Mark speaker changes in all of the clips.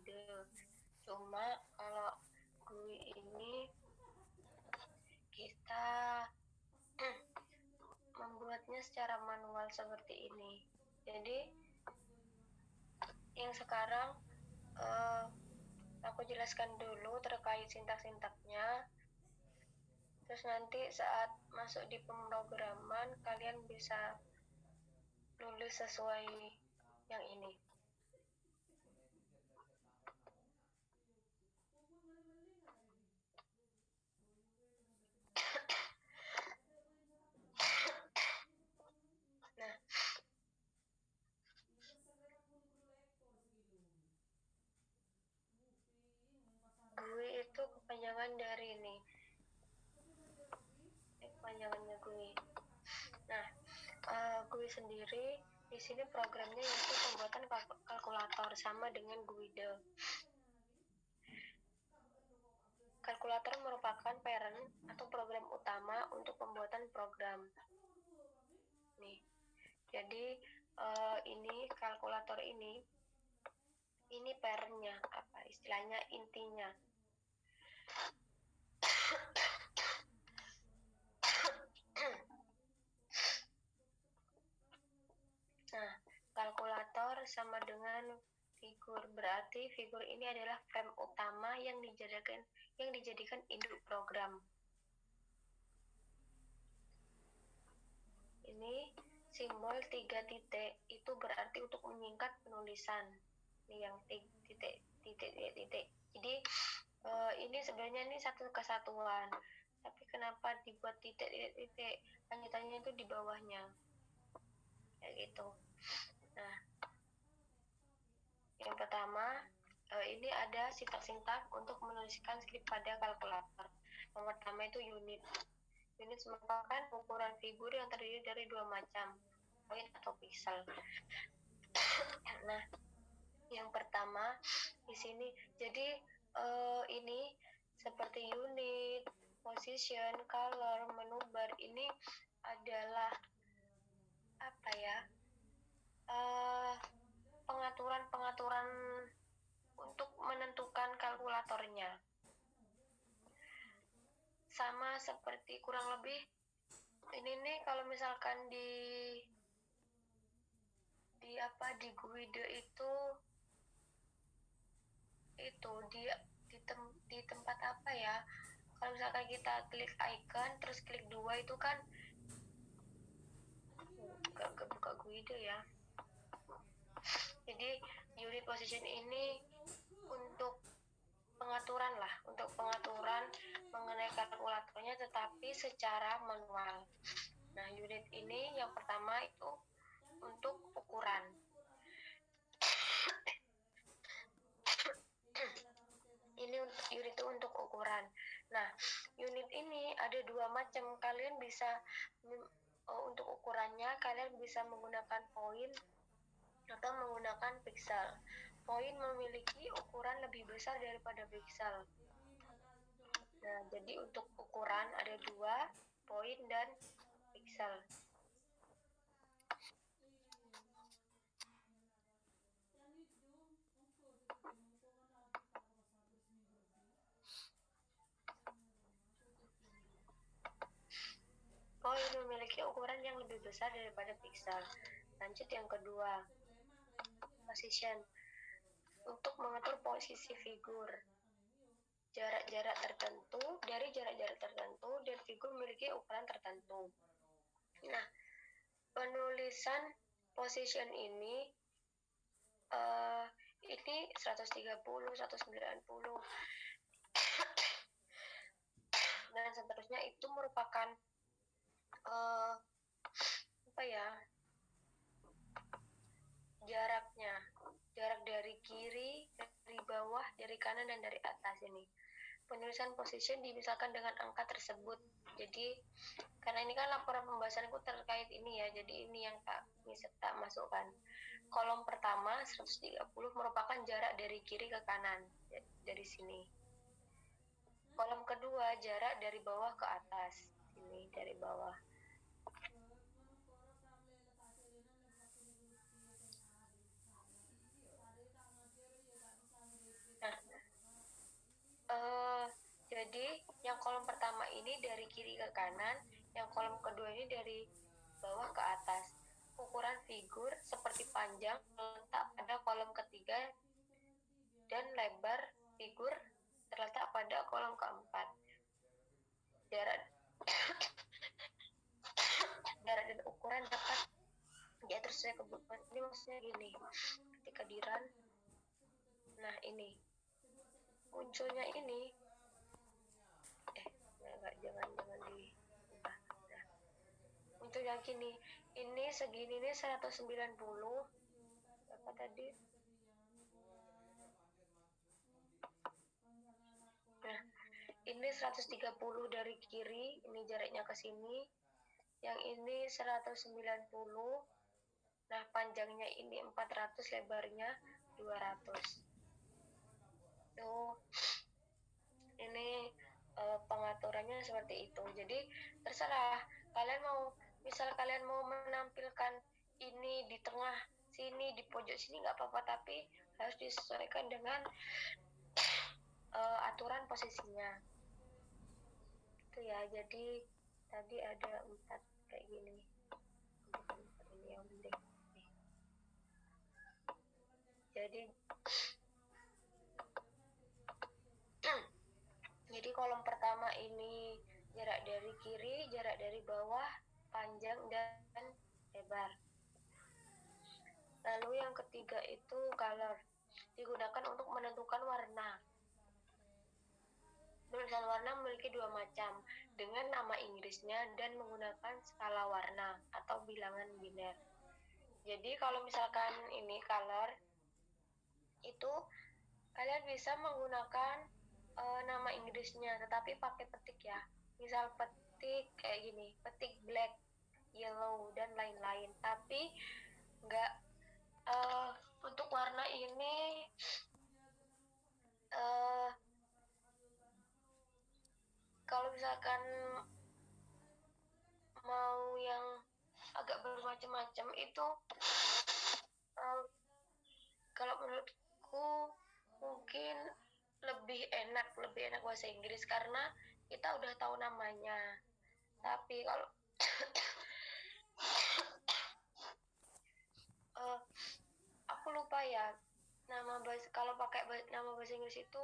Speaker 1: GUIDE. Cuma kalau GUI ini kita membuatnya secara manual seperti ini. Jadi yang sekarang aku jelaskan dulu terkait sintak-sintaknya. Terus nanti saat masuk di pemrograman kalian bisa nulis sesuai yang ini. Nah, GUI itu kepanjangan dari ini. Kepanjangannya GUI. Nah, GUI sendiri di sini programnya yaitu pembuatan kalkulator sama dengan GUIDE. Kalkulator merupakan parent atau program utama untuk pembuatan program. Nih, jadi ini kalkulator ini parentnya, apa istilahnya, intinya. Nah, kalkulator sama dengan figur, berarti figur ini adalah frame utama yang dijadikan induk program. Ini simbol 3 titik itu berarti untuk menyingkat penulisan. Ini yang titik. Jadi ini sebenarnya ini satu kesatuan. Tapi kenapa dibuat titik? Lanjutannya itu di bawahnya. Kayak gitu. Nah, yang pertama ini ada sintak-sintak untuk menuliskan skrip pada kalkulator. Yang pertama itu unit. Unit merupakan ukuran figur yang terdiri dari dua macam, poin atau pixel. Nah, yang pertama di sini, jadi ini seperti unit, position, color, menu bar ini adalah apa ya? Pengaturan untuk menentukan kalkulatornya. Sama seperti kurang lebih ini nih kalau misalkan di GUIDE itu di tempat apa ya, kalau misalkan kita klik icon terus klik 2 itu kan gak buka GUIDE ya. Jadi unit position ini untuk pengaturan mengenai kalkulatornya, tetapi secara manual. Nah, unit ini yang pertama itu untuk ukuran. Ini unit itu untuk ukuran. Nah, unit ini ada dua macam. Kalian bisa untuk ukurannya kalian bisa menggunakan poin atau menggunakan pixel. Poin memiliki ukuran lebih besar daripada pixel. Nah, jadi untuk ukuran ada dua, poin dan pixel. Poin memiliki ukuran yang lebih besar daripada pixel. Lanjut yang kedua, position. Untuk mengatur posisi figur. Dari jarak-jarak tertentu dan figur memiliki ukuran tertentu. Nah, penulisan position ini 130, 190 dan seterusnya itu merupakan jarak dari kiri, dari bawah, dari kanan dan dari atas. Ini penulisan position dipisahkan dengan angka tersebut. Jadi karena ini kan laporan pembahasanku terkait ini ya, jadi ini yang tak masukkan. Kolom pertama 130 merupakan jarak dari kiri ke kanan, dari sini. Kolom kedua jarak dari bawah ke atas, sini dari bawah. Jadi yang kolom pertama ini dari kiri ke kanan, yang kolom kedua ini dari bawah ke atas. Ukuran figur seperti panjang terletak pada kolom ketiga dan lebar figur terletak pada kolom keempat. Jarak dan ukuran dapat diatur sesuai kebutuhan. Ini maksudnya gini, ketika di run, nah ini munculnya ini, jangan di, nah, munculnya gini, ini segini nih 190, apa tadi? Nah, ini 130 dari kiri, ini jaraknya ke sini. Yang ini 190. Nah, panjangnya ini 400, lebarnya 200. Tuh. Ini pengaturannya seperti itu. Jadi terserah kalian misal kalian mau menampilkan ini di tengah sini, di pojok sini nggak apa-apa, tapi harus disesuaikan dengan aturan posisinya. Itu ya. Jadi tadi ada 4 kayak gini. Ini yang penting. Jadi kolom pertama ini jarak dari kiri, jarak dari bawah, panjang dan lebar. Lalu yang ketiga itu color, digunakan untuk menentukan warna. Penulisan warna memiliki 2 macam, dengan nama Inggrisnya dan menggunakan skala warna atau bilangan biner. Jadi kalau misalkan ini color, itu kalian bisa menggunakan nama Inggrisnya, tetapi pakai petik ya. Misal petik kayak gini, petik black, yellow, dan lain-lain. Tapi nggak untuk warna ini kalau misalkan mau yang agak bermacam-macam itu kalau menurutku mungkin lebih enak bahasa Inggris karena kita udah tahu namanya. Tapi kalau aku lupa ya kalau pakai nama bahasa Inggris itu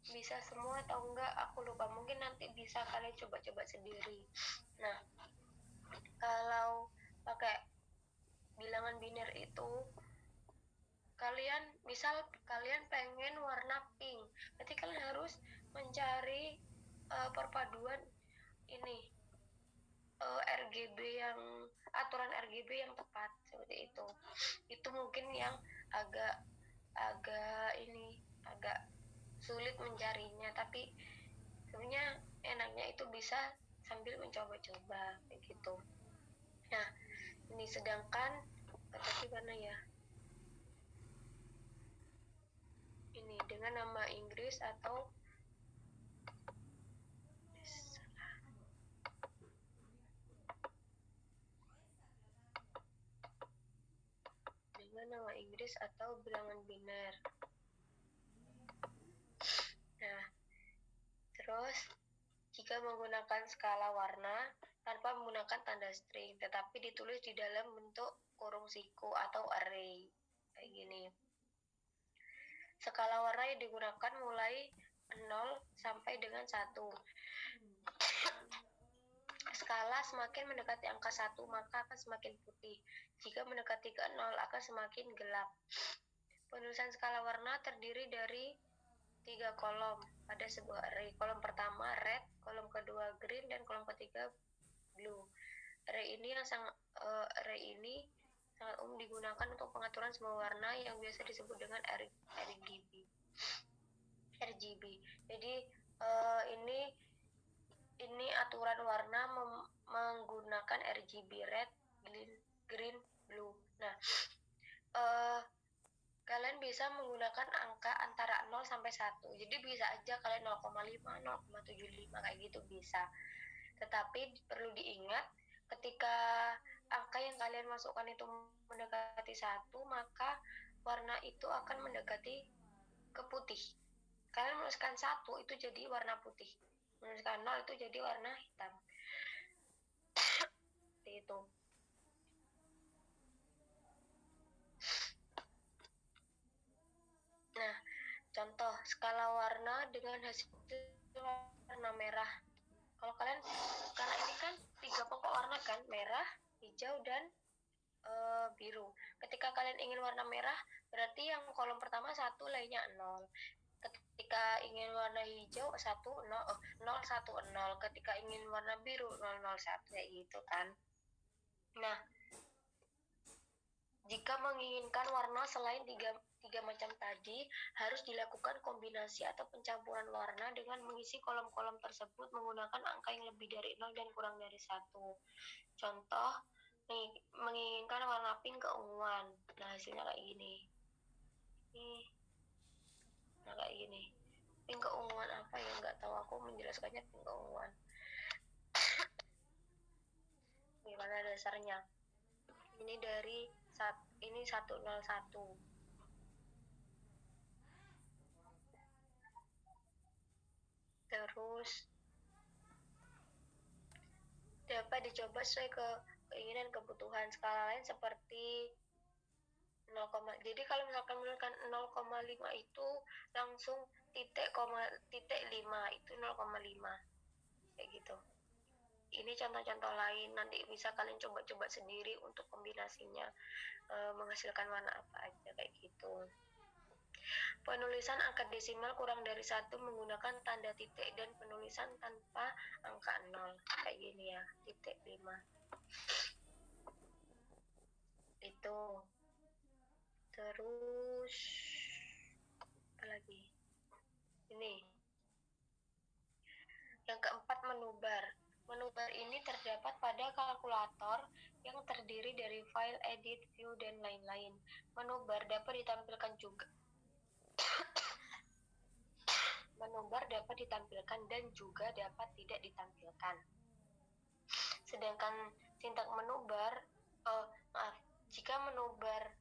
Speaker 1: bisa semua atau enggak, aku lupa. Mungkin nanti bisa kalian coba-coba sendiri. Nah, kalau pakai bilangan biner itu kalian pengen warna pink, berarti kalian harus mencari perpaduan ini RGB aturan RGB yang tepat seperti itu. Itu mungkin yang agak sulit mencarinya, tapi sebenarnya enaknya itu bisa sambil mencoba-coba kayak gitu. Nah, ini sedangkan tadi mana ya? Ini dengan nama Inggris atau nama Inggris atau bilangan biner. Nah, terus jika menggunakan skala warna tanpa menggunakan tanda string, tetapi ditulis di dalam bentuk kurung siku atau array kayak gini. Skala warna yang digunakan mulai 0 sampai dengan 1. Skala semakin mendekati angka 1 maka akan semakin putih. Jika mendekati ke 0 akan semakin gelap. Penulisan skala warna terdiri dari 3 kolom pada sebuah array. Kolom pertama red, kolom kedua green, dan kolom ketiga blue. Array ini sangat umum digunakan untuk pengaturan semua warna yang biasa disebut dengan RGB. Jadi ini aturan warna menggunakan RGB, red, green, blue. Nah, kalian bisa menggunakan angka antara 0 sampai 1. Jadi bisa aja kalian 0,5, 0,75 kayak gitu bisa. Tetapi perlu diingat ketika angka yang kalian masukkan itu mendekati 1, maka warna itu akan mendekati ke putih. Kalian menuliskan 1 itu jadi warna putih, menuliskan 0 itu jadi warna hitam. Seperti itu. Nah, contoh skala warna dengan hasil warna merah. Kalau kalian, karena ini kan 3 pokok warna kan, merah, hijau, dan biru. Ketika kalian ingin warna merah, berarti yang kolom pertama 1, lainnya 0. Ketika ingin warna hijau 1, 0, 1, 0. Ketika ingin warna biru 0, 0, 1, kayak gitu kan. Nah, jika menginginkan warna selain tiga macam tadi, harus dilakukan kombinasi atau pencampuran warna dengan mengisi kolom-kolom tersebut menggunakan angka yang lebih dari 0 dan kurang dari 1. Contoh, nih, menginginkan warna pink keunguan. Nah, hasilnya kayak gini. Nah, kayak gini. Pink keunguan apa ya? Nggak tahu, aku menjelaskannya pink keunguan. Gimana dasarnya? Ini dari ini 101. Terus dapat dicoba sesuai keinginan kebutuhan. Skala lain seperti 0, jadi kalau misalkan menggunakan 0,5 itu langsung titik 5 itu 0,5 kayak gitu. Ini contoh-contoh lain, nanti bisa kalian coba-coba sendiri untuk kombinasinya menghasilkan warna apa aja kayak gitu. Penulisan angka desimal kurang dari 1 menggunakan tanda titik dan penulisan tanpa angka 0 kayak gini ya, titik 5 itu. Terus apa lagi? Ini yang keempat, menubar. Menubar ini terdapat pada kalkulator yang terdiri dari file, edit, view, dan lain-lain. Menubar dapat ditampilkan juga. Menubar dapat ditampilkan dan juga dapat tidak ditampilkan. Sedangkan sintak menubar, jika menubar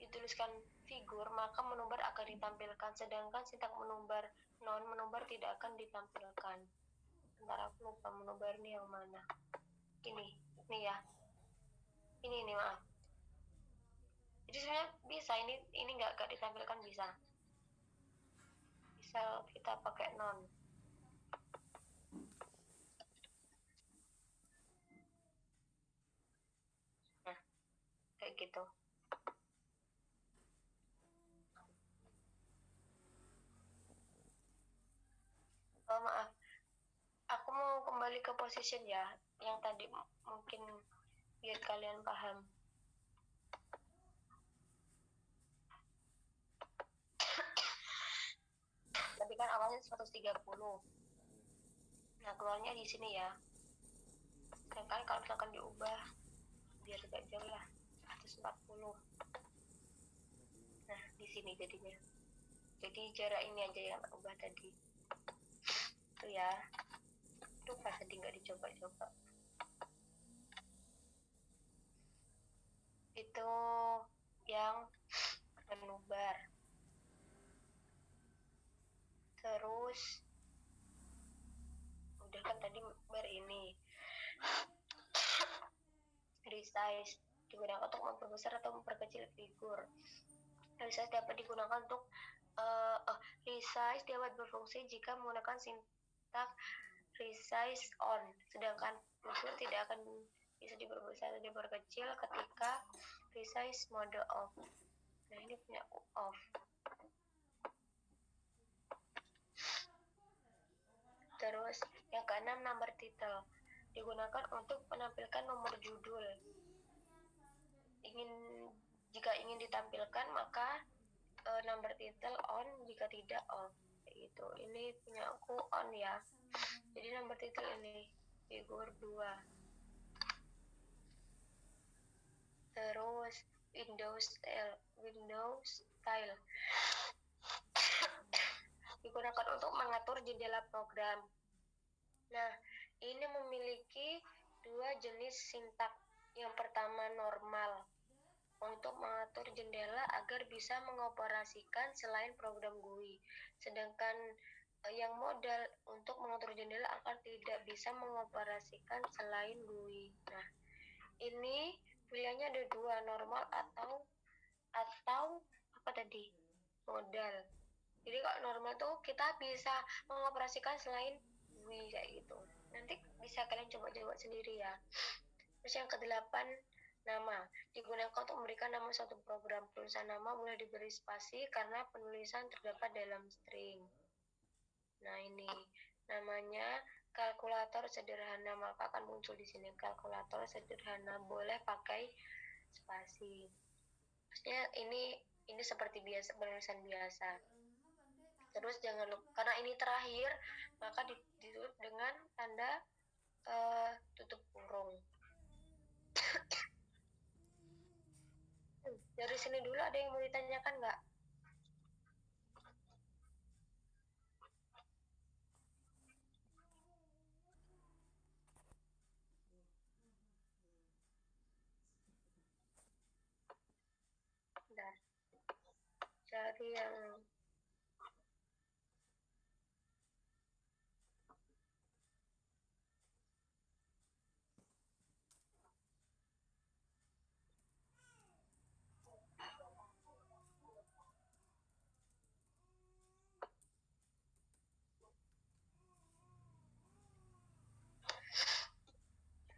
Speaker 1: dituliskan figur, maka menubar akan ditampilkan. Sedangkan sintak menubar non-menubar tidak akan ditampilkan. Bentar, aku lupa menubar ini yang mana. Ini ya. Ini maaf. Jadi sebenarnya bisa, ini nggak ditampilkan bisa. Bisa kita pakai non. Nah, kayak gitu. Maaf, aku mau kembali ke position ya, yang tadi mungkin biar kalian paham. Tapi kan awalnya 130. Nah, keluarnya di sini ya. Sedangkan kalau misalkan diubah biar agak jauh lah, 140. Nah, di sini jadinya. Jadi jarak ini aja yang ubah tadi. Itu ya. Itu pas tadi nggak dicoba-coba. Itu yang menubar. Terus udah kan tadi bar ini. Resize digunakan untuk memperbesar atau memperkecil figur. Resize dapat digunakan untuk resize dapat berfungsi jika menggunakan sintak resize on, sedangkan figur tidak akan bisa diperbesar atau diperkecil ketika resize mode off. Nah, ini punya off. Terus yang keenam, number title digunakan untuk menampilkan nomor judul. Jika ingin ditampilkan maka number title on, jika tidak off. Gitu. Ini punya aku on ya. Jadi number title ini figur 2. Terus Windows style digunakan untuk mengatur jendela program. Nah, ini memiliki 2 jenis sintak. Yang pertama normal. untuk mengatur jendela agar bisa mengoperasikan selain program GUI. Sedangkan yang modal untuk mengatur jendela agar tidak bisa mengoperasikan selain GUI. Nah, ini pilihannya ada dua, normal atau apa tadi? Modal. Jadi kalau normal tuh kita bisa mengoperasikan selain GUI kayak gitu. Nanti bisa kalian coba-coba sendiri ya. Terus yang kedelapan, nama. Digunakan untuk memberikan nama suatu program. Penulisan nama mulai diberi spasi karena penulisan terdapat dalam string. Nah, ini namanya kalkulator sederhana, maka akan muncul di sini kalkulator sederhana, boleh pakai spasi. Maksudnya ini seperti biasa, penulisan biasa. Terus jangan lupa, karena ini terakhir, maka ditutup dengan tanda tutup kurung. Dari sini dulu ada yang mau ditanyakan nggak? Bentar, cari yang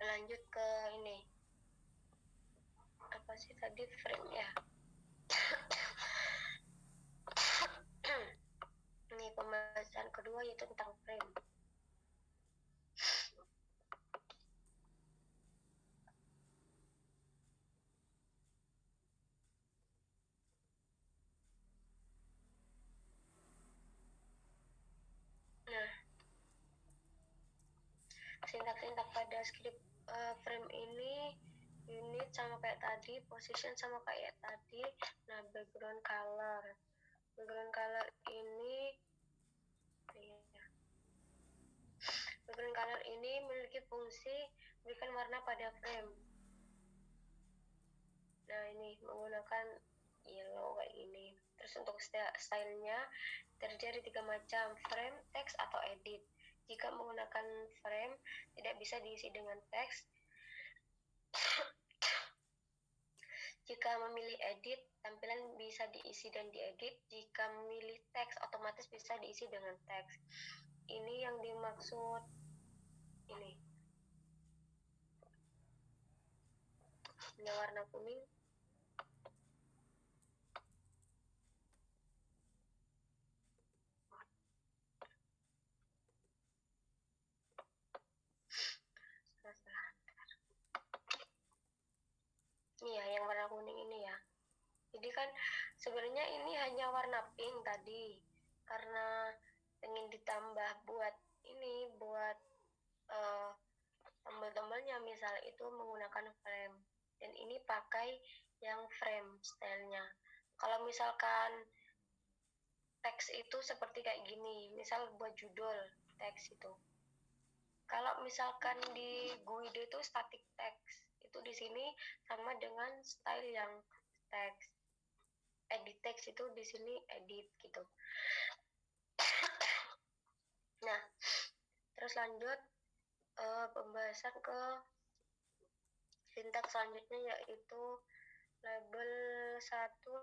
Speaker 1: lanjut ke ini. Apa sih tadi, frame ya? Ini pembahasan kedua yaitu tentang frame. Nah, sintak-sintak pada script frame ini, unit sama kayak tadi, position sama kayak tadi. Nah, background color ini background color ini memiliki fungsi berikan warna pada frame. Nah, ini menggunakan yellow kayak ini. Terus untuk stylenya terdiri dari 3 macam, frame, teks, atau edit. Jika menggunakan frame, tidak bisa diisi dengan teks. Jika memilih edit, tampilan bisa diisi dan diedit. Jika memilih teks, otomatis bisa diisi dengan teks. Ini yang dimaksud ini. Ini warna kuning. Ini ya, yang warna kuning ini ya. Jadi kan sebenarnya ini hanya warna pink tadi, karena ingin ditambah buat ini, buat tombol-tombolnya misal itu menggunakan frame, dan ini pakai yang frame stylenya. Kalau misalkan teks itu seperti kayak gini, misal buat judul teks itu. Kalau misalkan di GUID itu static text, itu di sini sama dengan style yang teks. Edit text itu di sini edit gitu. Nah, terus lanjut pembahasan ke sintak selanjutnya, yaitu label 1,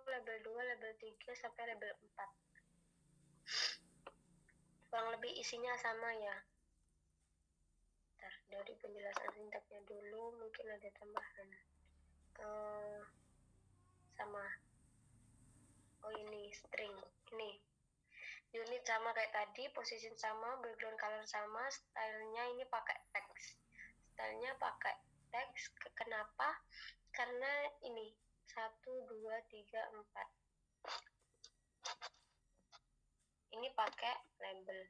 Speaker 1: label 2, label 3, sampai label 4. Kurang lebih isinya sama ya. Bentar, dari penjelasan sintaknya dulu mungkin ada tambahan. Sama. Oh, ini string. Ini. Unit sama kayak tadi, position sama, background color sama, stylenya ini pakai teks. Stylenya pakai teks. Kenapa? Karena ini 1, 2, 3, 4. Ini pakai label.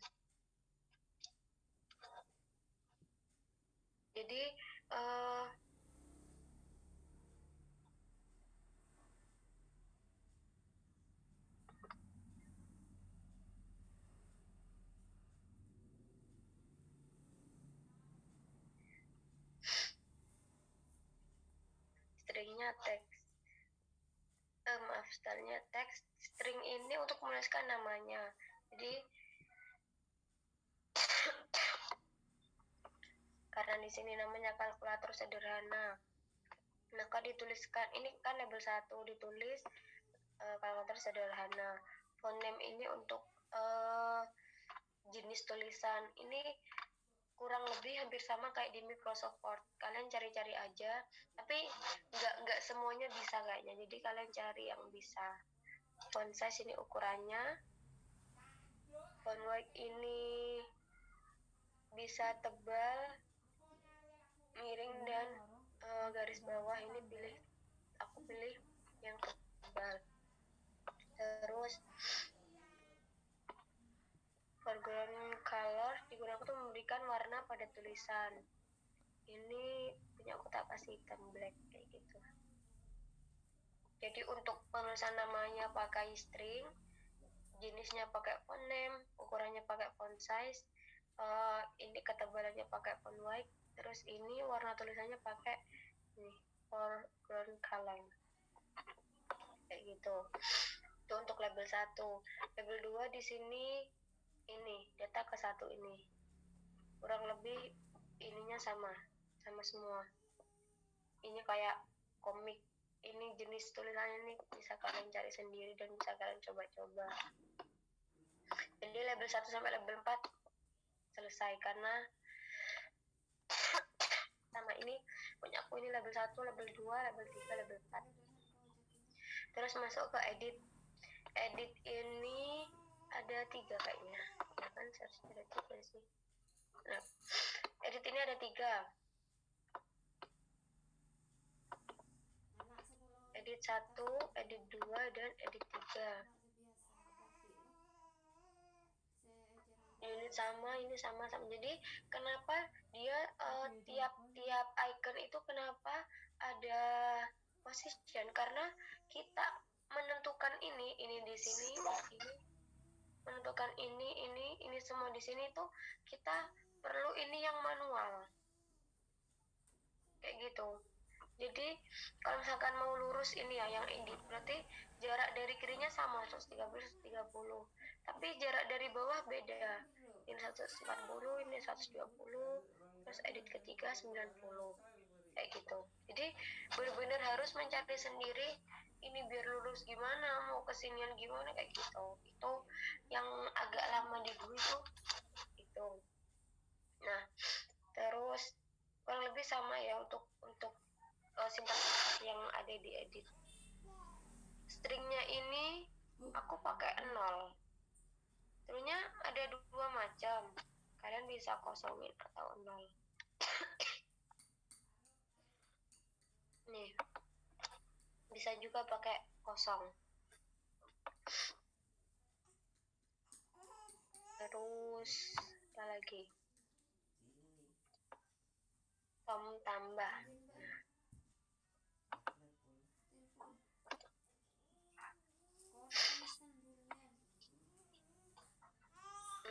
Speaker 1: Jadi stringnya teks. maaf, stylenya teks. String ini untuk menuliskan namanya. Jadi karena di sini namanya kalkulator sederhana, maka dituliskan, ini kan label 1 ditulis kalkulator sederhana. Font name ini untuk jenis tulisan. Ini kurang lebih hampir sama kayak di Microsoft Word. Kalian cari-cari aja, tapi nggak semuanya bisa kayaknya. Jadi kalian cari yang bisa. Font size ini ukurannya. Font weight ini bisa tebal, miring, dan garis bawah ini aku pilih yang tebal. Terus foreground color digunakan untuk memberikan warna pada tulisan. Ini punya aku tak kasih hitam black kayak gitu. Jadi untuk penulisan namanya pakai string, jenisnya pakai font name, ukurannya pakai font size, ini ketebalannya pakai font white, terus ini warna tulisannya pakai ini foreground color kayak gitu. Itu untuk label 1. Label 2 di sini ini data ke 1 ini kurang lebih ininya sama semua. Ini kayak komik. Ini jenis tulisannya nih bisa kalian cari sendiri dan bisa kalian coba-coba. Jadi label 1 sampai label 4 selesai, karena sama ini punya aku ini label 1, label 2, label 3, label 4. Terus masuk ke edit. Edit ini ada 3 kayaknya. Ya kan seharusnya ada 3 sih. Nah, edit ini ada 3. Edit 1, edit 2, dan edit 3. Ini sama. Jadi kenapa dia tiap icon itu kenapa ada position? Karena kita menentukan ini di sini, ini menentukan ini semua di sini tuh kita perlu ini yang manual kayak gitu. Jadi kalau misalkan mau lurus ini ya yang edit, berarti jarak dari kirinya sama 130 130, tapi jarak dari bawah beda, ini 140, ini 120, terus edit ketiga 90 kayak gitu. Jadi benar-benar harus mencari sendiri ini biar lurus gimana, mau kesinian gimana kayak gitu. Itu yang agak lama di dulu itu. Nah, terus kurang lebih sama ya untuk sintaks yang ada di edit. Stringnya ini aku pakai 0. Stringnya ada 2 macam. Kalian bisa kosongin atau 0. Nih, bisa juga pakai kosong. Terus apa lagi? Tom tambah.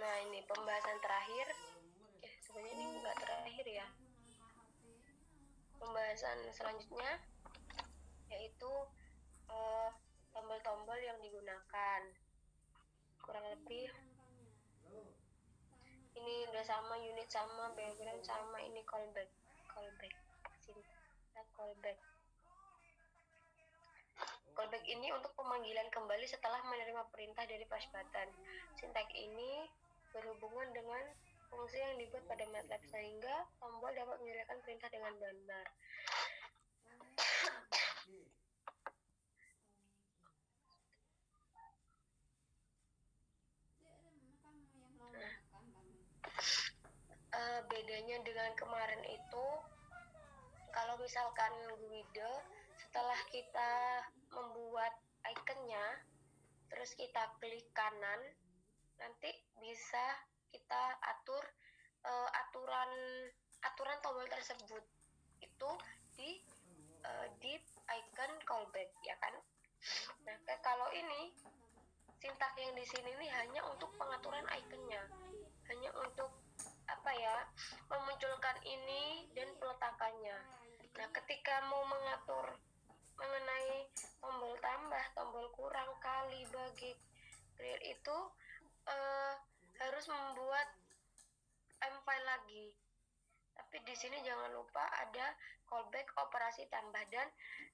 Speaker 1: Nah, ini pembahasan terakhir. Sebenarnya ini enggak terakhir ya. Pembahasan selanjutnya yaitu tombol-tombol yang digunakan. Kurang lebih ini udah sama, unit sama, background sama, ini callback. Callback ini untuk pemanggilan kembali setelah menerima perintah dari push button. Sintak ini berhubungan dengan fungsi yang dibuat pada MATLAB sehingga tombol dapat menyelesaikan perintah dengan benar. Bedanya dengan kemarin itu, kalau misalkan guide setelah kita membuat ikonnya, terus kita klik kanan, nanti bisa kita atur aturan tombol tersebut itu di icon callback, ya kan? Nah, kalau ini sintak yang di sini nih hanya untuk pengaturan ikonnya, hanya untuk apa ya, memunculkan ini dan peletakannya. Nah, ketika mau mengatur mengenai tombol tambah, tombol kurang, kali, bagi, clear itu harus membuat m-file lagi. Tapi di sini jangan lupa ada callback operasi tambah, dan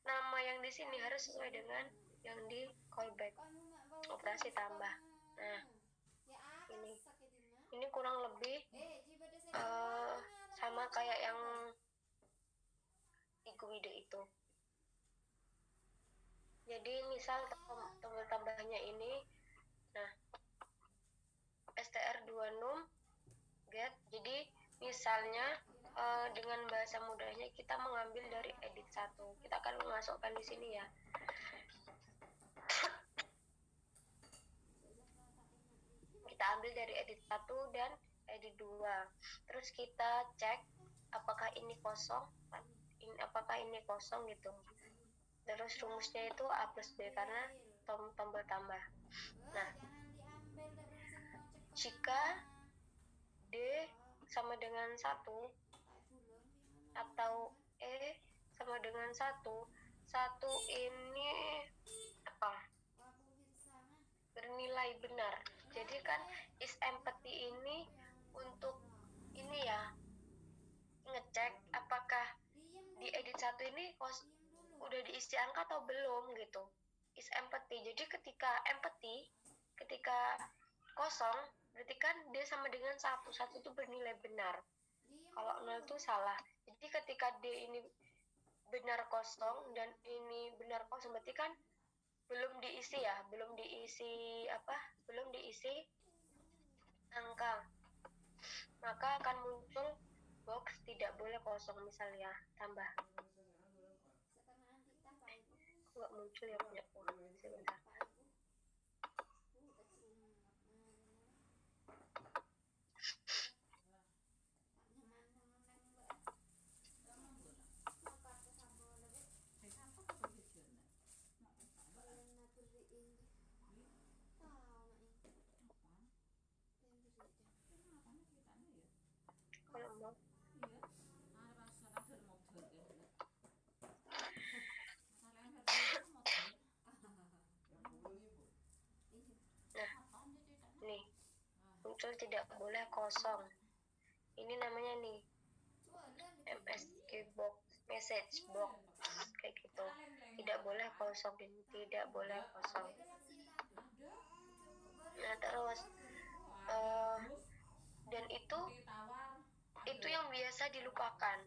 Speaker 1: nama yang di sini harus sesuai dengan yang di callback operasi tambah. Nah, ini kurang lebih sama kayak yang di Guide itu. Jadi misal tombol tambahnya ini, nah str2num get. Jadi misalnya dengan bahasa mudahnya kita mengambil dari edit 1. Kita akan memasukkan di sini ya. Kita ambil dari edit 1 dan edit 2. Terus kita cek apakah ini kosong, apakah ini kosong gitu. Terus rumusnya itu A plus B karena tombol tambah. Nah, jika D sama dengan 1 atau E sama dengan 1 ini apa? Bernilai benar. Jadi kan is empty ini untuk ini ya, ngecek apakah di edit 1 ini udah diisi angka atau belum gitu. Is empty. Jadi ketika empty, ketika kosong, berarti kan D sama dengan 1 itu bernilai benar. Kalau 0 itu salah. Jadi ketika D ini benar kosong dan ini benar kosong, berarti kan belum diisi ya, belum diisi angka. Maka akan muncul box tidak boleh kosong misalnya, tambah. Nggak muncul ya punya sebentar. Nih, muncul tidak boleh kosong. Ini namanya nih MSG box, message box, kayak gitu. Tidak boleh kosong, tidak boleh kosong. Nah terus dan itu yang biasa dilupakan.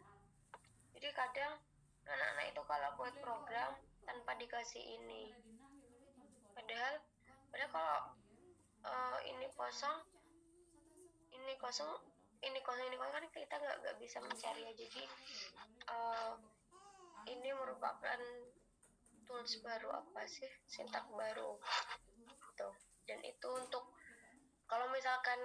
Speaker 1: Jadi kadang anak-anak itu kalau buat program tanpa dikasih ini, padahal kalau ini kosong kan kita nggak bisa mencari ya. Jadi ini merupakan tools baru, apa sih, sintak baru gitu. Dan itu untuk kalau misalkan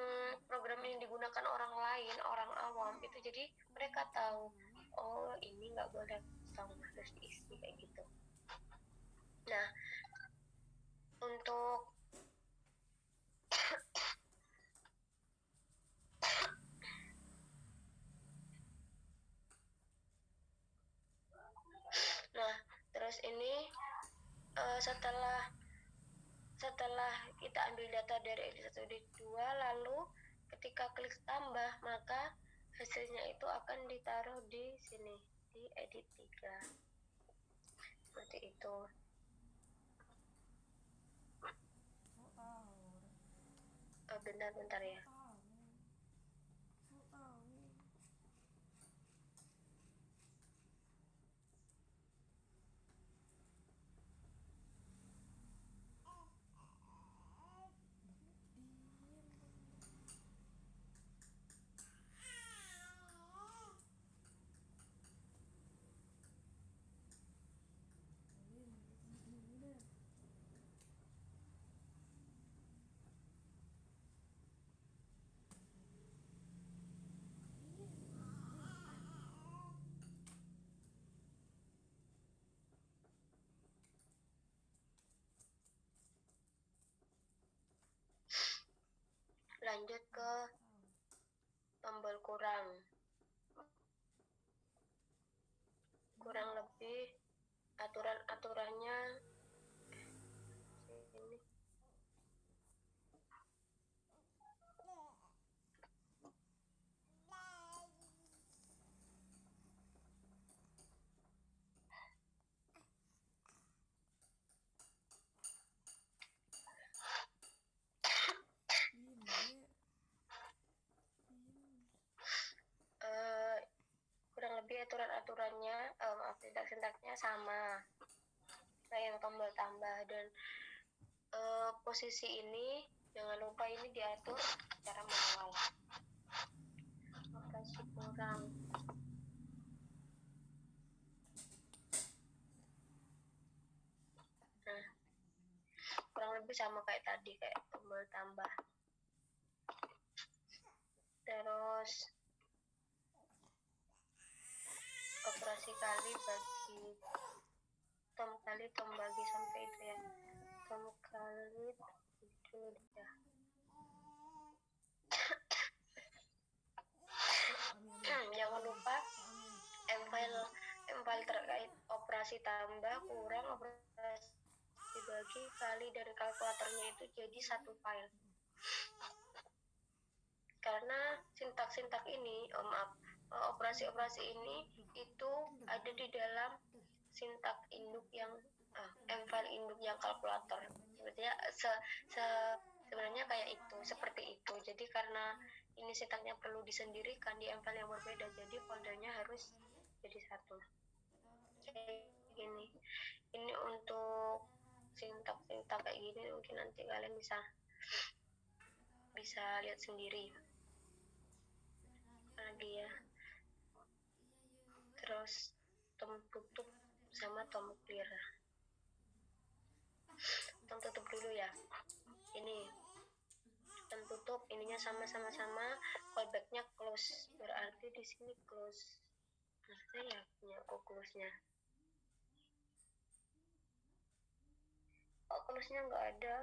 Speaker 1: program ini digunakan orang lain, orang awam itu, jadi mereka tahu, oh ini nggak boleh kosong, harus diisi kayak gitu. Nah, untuk terus ini setelah kita ambil data dari edit 1 edit 2, lalu ketika klik tambah, maka hasilnya itu akan ditaruh di sini, di edit 3. Seperti itu. Bentar ya. Lanjut ke tombol kurang lebih aturan-aturannya aturan-aturannya, sintak-sintaknya sama kayak yang tombol tambah, dan posisi ini jangan lupa ini diatur secara manual. Operasi kurang. Nah, kurang lebih sama kayak tadi, kayak tombol tambah. Terus operasi kali bagi tom bagi sampai itu ya, tom kali itu ya. Jangan lupa M-file terkait operasi tambah, kurang, operasi dibagi, kali, dari kalkulatornya itu jadi satu file. Karena sintak-sintak ini, operasi-operasi ini itu ada di dalam sintak induk yang M-file induk yang kalkulator. Sebenarnya kayak itu, seperti itu. Jadi karena ini sintaknya perlu disendirikan di M-file yang berbeda, jadi foldernya harus jadi satu. Kayak gini. Ini untuk sintak-sintak kayak gini, mungkin nanti kalian bisa lihat sendiri lagi ya. Terus tom tutup sama tom clear. Tom tutup dulu ya. Ini tom tutup, ininya sama-sama callbacknya close, berarti di sini close. Maksudnya ya punya close-nya. Close-nya nggak ada.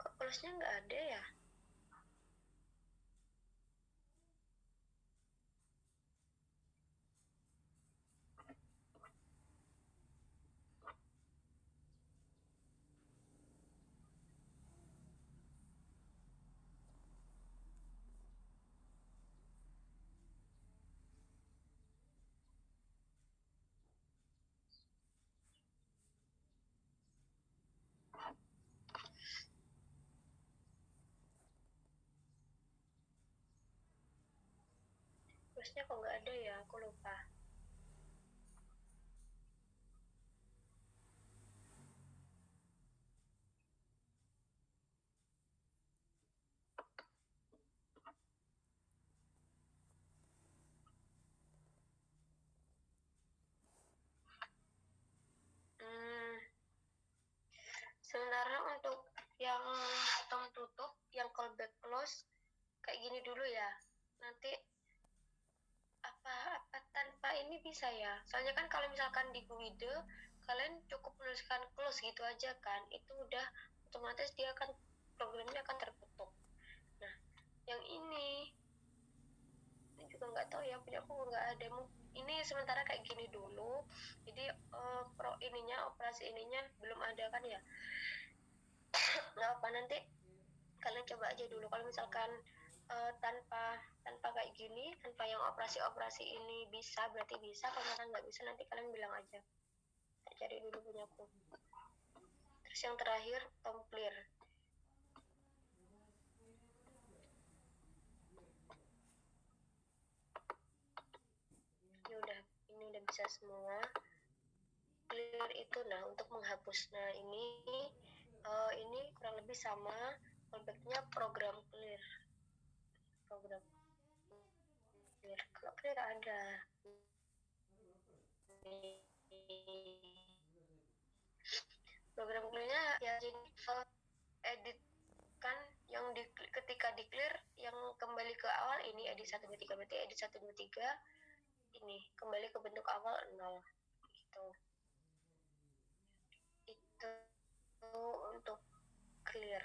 Speaker 1: Kok close-nya nggak ada ya? Close-nya kok nggak ada ya? Aku lupa. Sementara untuk yang tom tutup, yang callback close, kayak gini dulu ya. Nanti apa tanpa ini bisa ya? Soalnya kan kalau misalkan di Guide, kalian cukup menuliskan close gitu aja kan, itu udah otomatis dia akan, programnya akan tertutup. Nah, yang ini juga nggak tahu ya, punya aku nggak ada. Ini sementara kayak gini dulu, jadi operasi ininya belum ada kan ya. Nggak apa, nanti kalian coba aja dulu. Kalau misalkan tanpa kayak gini, tanpa yang operasi ini bisa, berarti bisa. Kalau misalkan nggak bisa, nanti kalian bilang aja. Saya cari dulu punyaku. Terus yang terakhir, tom clear. Ini udah bisa semua. Clear itu untuk menghapus. Nah, ini kurang lebih sama callbacknya program clear. Kalau clear ada program clearnya ya, jadi edit kan yang ketika di clear, yang kembali ke awal ini edit 1 2 3, berarti edit 1 2 3 ini kembali ke bentuk awal 0 gitu. Itu untuk clear.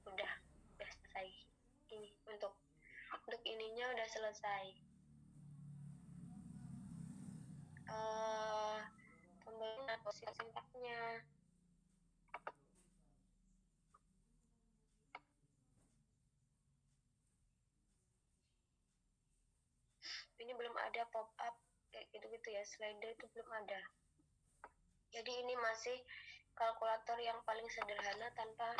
Speaker 1: Udah selesai. Ini untuk ininya udah selesai. Kembali posisi sintaknya. ini belum ada pop up kayak gitu-gitu ya, slider itu belum ada. Jadi ini masih kalkulator yang paling sederhana tanpa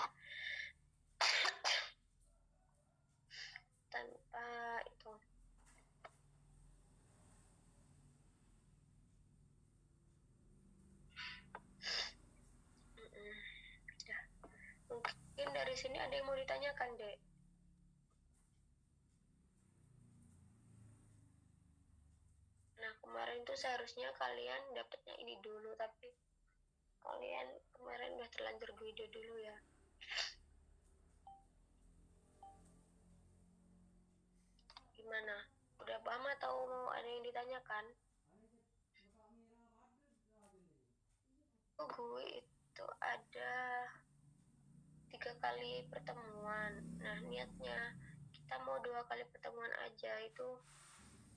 Speaker 1: itu. Ya. Mungkin dari sini ada yang mau ditanyakan, Dek? Nah, kemarin tuh seharusnya kalian dapatnya ini dulu, tapi kalian kemarin udah terlanjur Guido dulu ya. Gimana? Udah paham atau mau ada yang ditanyakan? Gue itu ada 3 kali pertemuan. Nah, niatnya kita mau 2 kali pertemuan aja, itu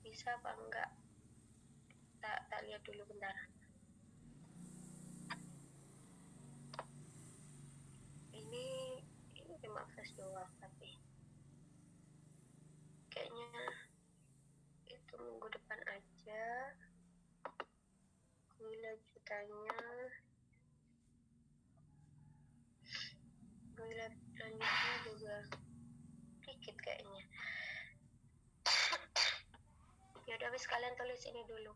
Speaker 1: bisa apa enggak? Tak lihat dulu bentar. Ini cuma flash doang, tapi kayaknya itu minggu depan aja. Lanjutannya lanjutnya juga dikit kayaknya. Ya udah, sekalian tulis ini dulu.